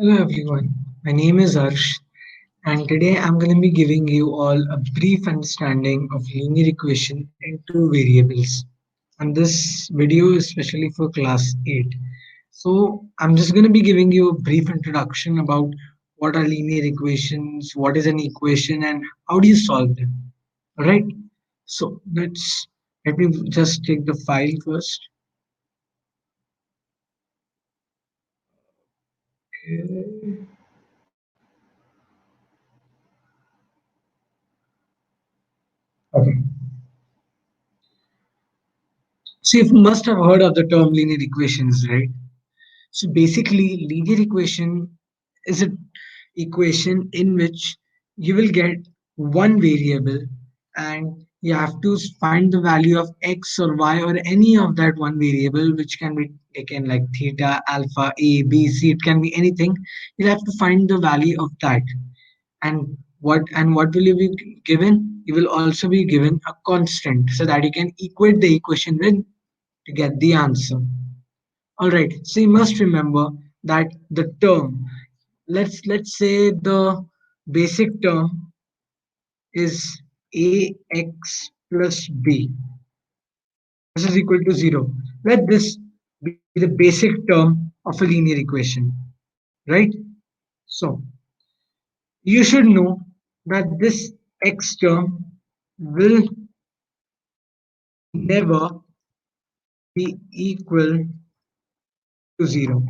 Hello everyone, my name is Arsh and today I'm going to be giving you all a brief understanding of linear equation into variables. And this video is especially for class 8. So I'm just going to be giving you a brief introduction about what are linear equations, what is an equation and how do you solve them. Alright, so let me just take the file first. Okay. Okay. So you must have heard of the term linear equations, right? So basically, linear equation is an equation in which you will get one variable and you have to find the value of x or y or any of that one variable, which can be taken like theta, alpha, a, b, c. It can be anything. You'll have to find the value of that. And what will you be given? You will also be given a constant so that you can equate the equation with to get the answer. All right, so you must remember that the term, let's say the basic term is ax plus b. This is equal to 0. Let this be the basic term of a linear equation, right? So you should know that this x term will never be equal to 0.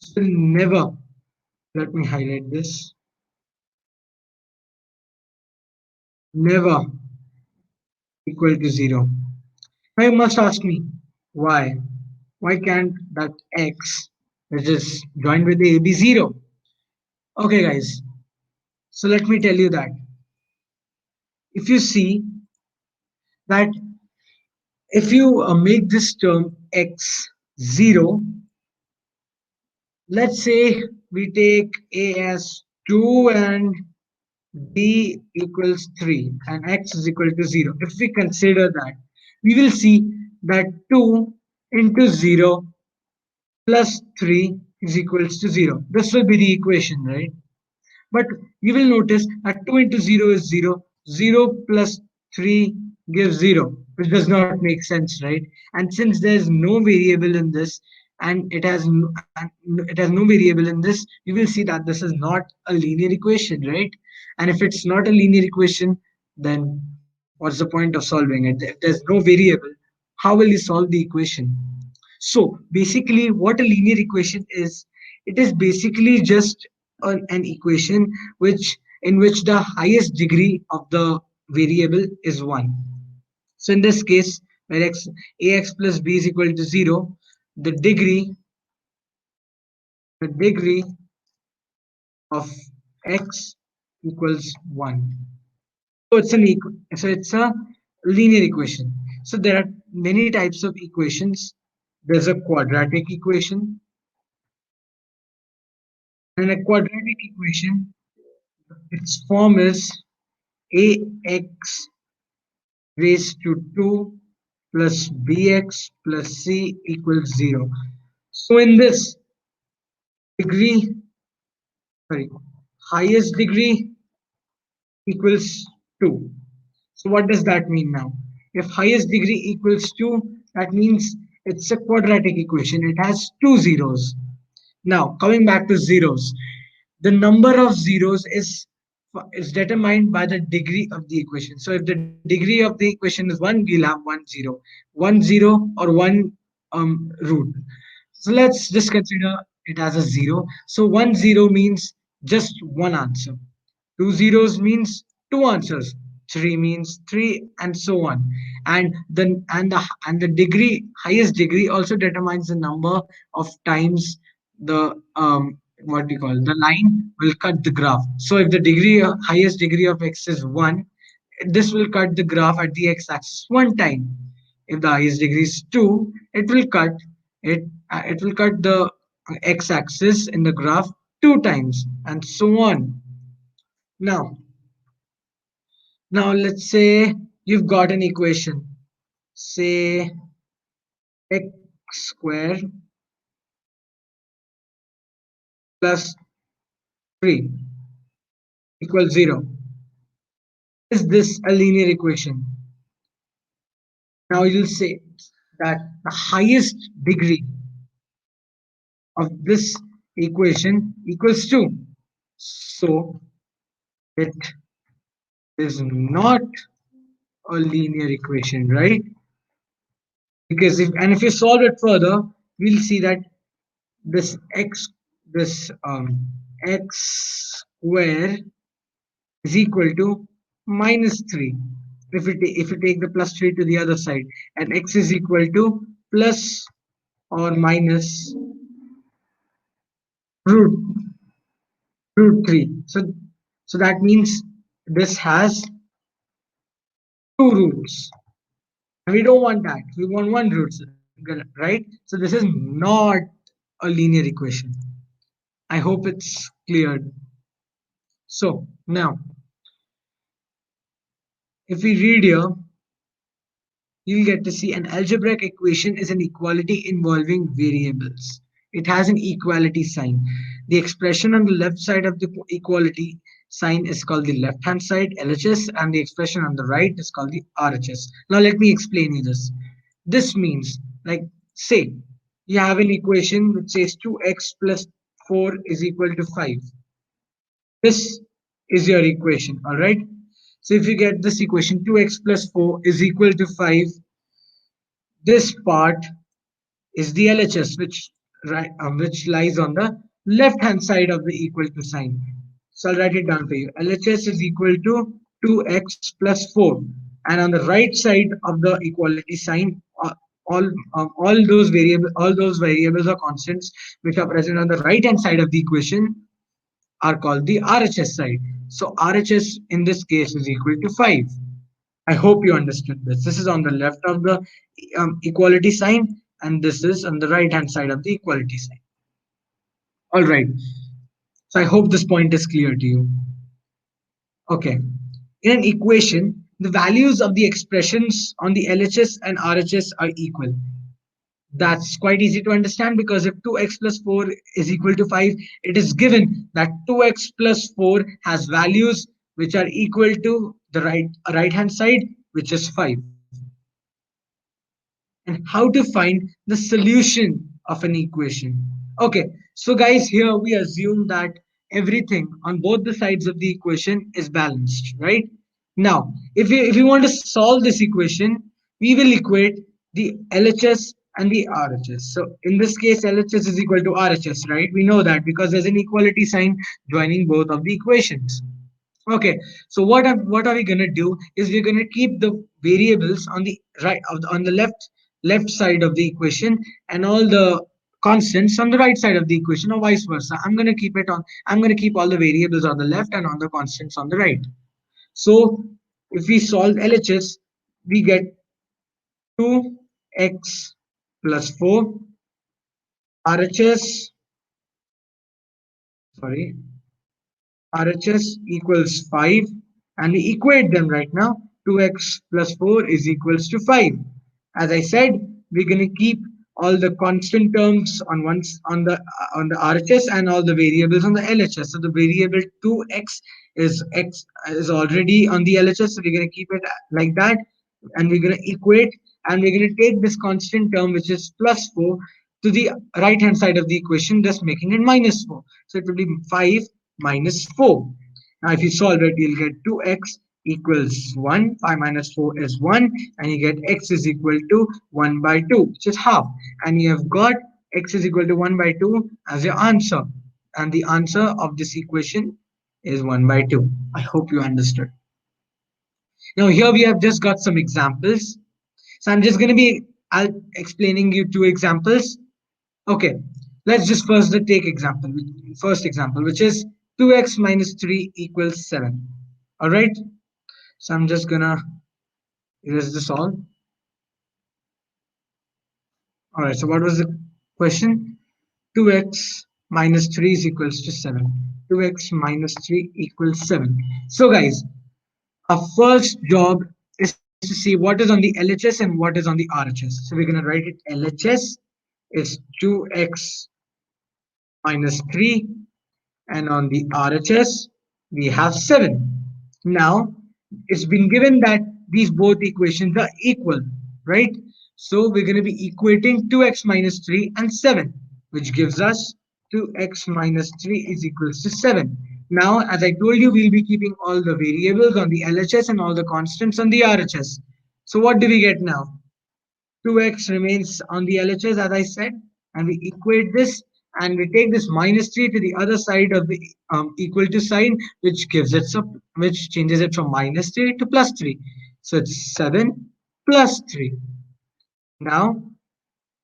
This will never, let me highlight this, never equal to 0. Now you must ask me, why? Why can't that x, which is joined with the a, be 0? Okay, guys. So let me tell you that if you see that if you make this term x 0, let's say we take a as 2 and b equals 3 and x is equal to 0. If we consider that, we will see that 2 into 0 plus 3 is equals to 0. This will be the equation, right? But you will notice that 2 into 0 is 0. 0 plus 3 gives 0, which does not make sense, right? And since there is no variable in this, and it has no variable in this, you will see that this is not a linear equation, right? And if it's not a linear equation, then what's the point of solving it? If there's no variable, how will you solve the equation? So basically, what a linear equation is, it is basically just an equation in which the highest degree of the variable is 1. So in this case, where ax plus b is equal to 0, the degree the degree of x equals 1. So it's a linear equation. So there are many types of equations. There's a quadratic equation. And a quadratic equation, its form is ax raised to 2 plus bx plus c equals 0. So in this degree, sorry, highest degree equals 2. So what does that mean now? If highest degree equals 2, that means it's a quadratic equation. It has two zeros. Now, coming back to zeros, the number of zeros is determined by the degree of the equation. So if the degree of the equation is 1, we'll have 1 0 or 1 root. So let's just consider it as a 0. So 1 0 means just one answer. Two zeros means two answers. Three means three, and so on. And the degree, highest degree, also determines the number of times the what we call the line will cut the graph. So if the degree highest degree of x is 1, this will cut the graph at the x-axis one time. If the highest degree is 2, it will cut the x-axis in the graph two times, and so on. Now now let's say you've got an equation, say x square plus 3 equals 0. Is this a linear equation? Now you'll say that the highest degree of this equation equals 2. So it is not a linear equation, right? Because if you solve it further, we'll see that this x square is equal to minus 3 if you take the plus 3 to the other side, and x is equal to plus or minus root root 3. So that means this has two roots, and we don't want that. We want one root, right? So this is not a linear equation. I hope it's clear. So now if we read here, you'll get to see an algebraic equation is an equality involving variables. It has an equality sign. The expression on the left side of the equality sign is called the left hand side, LHS, and the expression on the right is called the RHS. Now let me explain you this. This means, like, say you have an equation which says 2x plus 4 is equal to 5. This is your equation, all right? So if you get this equation 2x plus 4 is equal to 5, this part is the LHS, which lies on the left hand side of the equal to sign. So I'll write it down for you. LHS is equal to 2x plus 4, and on the right side of the equality sign, all those variables or constants which are present on the right hand side of the equation are called the RHS side. So RHS in this case is equal to 5. I hope you understood this. This is on the left of the equality sign, and this is on the right hand side of the equality sign. All right. So I hope this point is clear to you. Okay. In an equation, the values of the expressions on the LHS and RHS are equal. That's quite easy to understand, because if 2x plus 4 is equal to 5, it is given that 2x plus 4 has values which are equal to the right hand side, which is 5. And how to find the solution of an equation. Okay, so guys, here we assume that everything on both the sides of the equation is balanced, right? Now, if we want to solve this equation, we will equate the LHS and the RHS. So in this case, LHS is equal to RHS, right? We know that because there's an equality sign joining both of the equations. Okay, so what are we gonna do is we're gonna keep the variables on the on the left side of the equation, and all the constants on the right side of the equation, or vice versa. I'm gonna keep all the variables on the left and all the constants on the right. So if we solve LHS, we get 2x plus 4. RHS, sorry, RHS equals 5, and we equate them right now. 2x plus 4 is equals to 5. As I said, we're going to keep all the constant terms on the RHS and all the variables on the LHS. So the variable 2x is already on the LHS, so we're going to keep it like that, and we're going to equate, and we're going to take this constant term, which is plus 4, to the right hand side of the equation, thus making it minus 4. So it will be 5 minus 4. Now if you solve it, you'll get 2x equals 1, 5 minus 4 is 1, and you get x is equal to 1 by 2, which is half. And you have got x is equal to 1 by 2 as your answer. And the answer of this equation is 1 by 2. I hope you understood. Now here we have just got some examples. So I'm just going to be explaining you two examples. Okay, let's just first example, which is 2x minus 3 equals 7. All right, so I'm just gonna erase this all. All right, so what was the question? 2x minus 3 is equals to 7. 2x minus 3 equals 7. So guys, our first job is to see what is on the LHS and what is on the RHS. So we're gonna write it. LHS is 2x minus 3 and on the RHS we have 7. Now it's been given that these both equations are equal, right? So we're going to be equating 2x minus 3 and 7, which gives us 2x minus 3 is equals to 7. Now, as I told you, we'll be keeping all the variables on the LHS and all the constants on the RHS. So what do we get now? 2x remains on the LHS as I said, and we equate this and we take this minus 3 to the other side of the equal to sign, which gives it some, which changes it from minus 3 to plus 3. So it's 7 plus 3. Now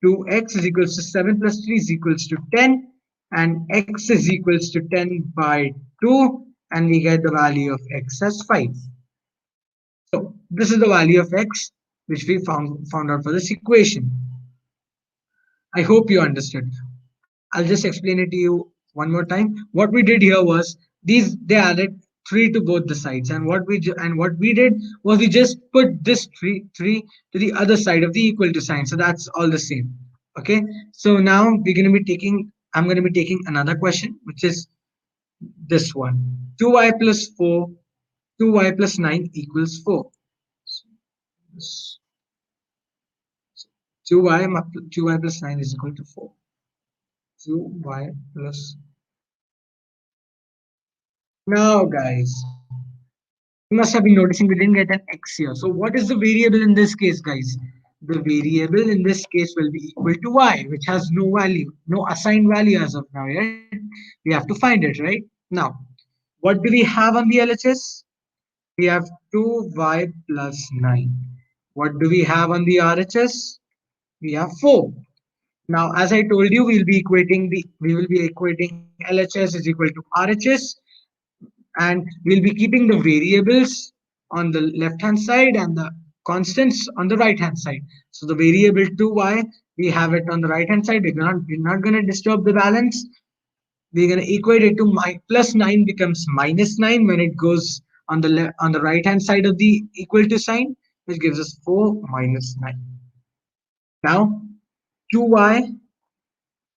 2x is equals to 7 plus 3 is equals to 10, and x is equals to 10 by 2, and we get the value of x as 5. So this is the value of x which we found out for this equation. I hope you understood. I'll just explain it to you one more time. What we did here was they added 3 to both the sides, and what we did was we just put this 3 to the other side of the equal to sign. So that's all the same. Okay. So now we're going to be taking. I'm going to be taking another question, which is this one: 2y plus 4, 2y plus 9 equals 4. 2y plus 9 is equal to 4. 2y plus. Now, guys, you must have been noticing we didn't get an x here. So what is the variable in this case, guys? The variable in this case will be equal to y, which has no value, no assigned value as of now, right? We have to find it, right? Now, what do we have on the LHS? We have 2y plus 9. What do we have on the RHS? We have 4. Now, as I told you, we will be equating LHS is equal to RHS, and we'll be keeping the variables on the left hand side and the constants on the right hand side. So the variable 2y, we have it on the right hand side. We're not going to disturb the balance. We're going to equate it to plus 9 becomes minus 9 when it goes on on the right hand side of the equal to sign, which gives us 4 minus 9. Now 2y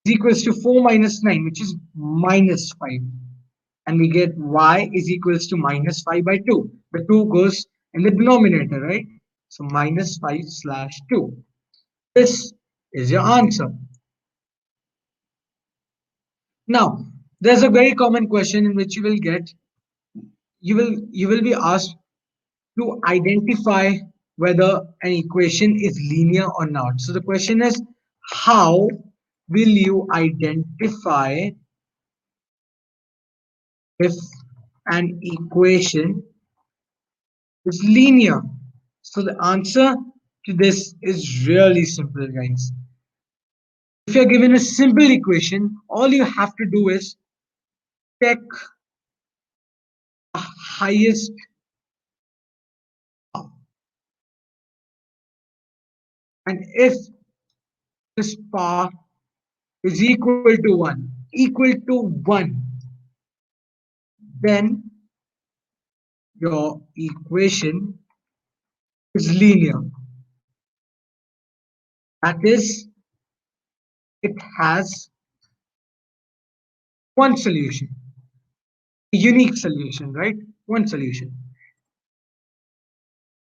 is equals to 4 minus 9, which is minus 5, and we get y is equals to minus 5 by 2. The 2 goes in the denominator, right? So minus 5 slash 2. This is your answer. Now, there's a very common question in which you will be asked to identify whether an equation is linear or not. So the question is, how will you identify if an equation is linear? So the answer to this is really simple, guys. If you're given a simple equation, all you have to do is check the highest power. And if this power is equal to 1, then your equation is linear. That is, it has one solution, a unique solution, right? One solution.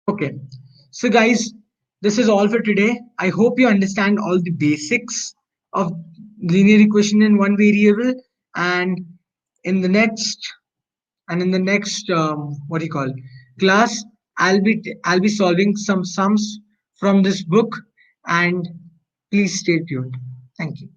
Okay, so guys, this is all for today. I hope you understand all the basics of linear equation in one variable, and in the next what do you call class, I'll be solving some sums from this book, and please stay tuned. Thank you.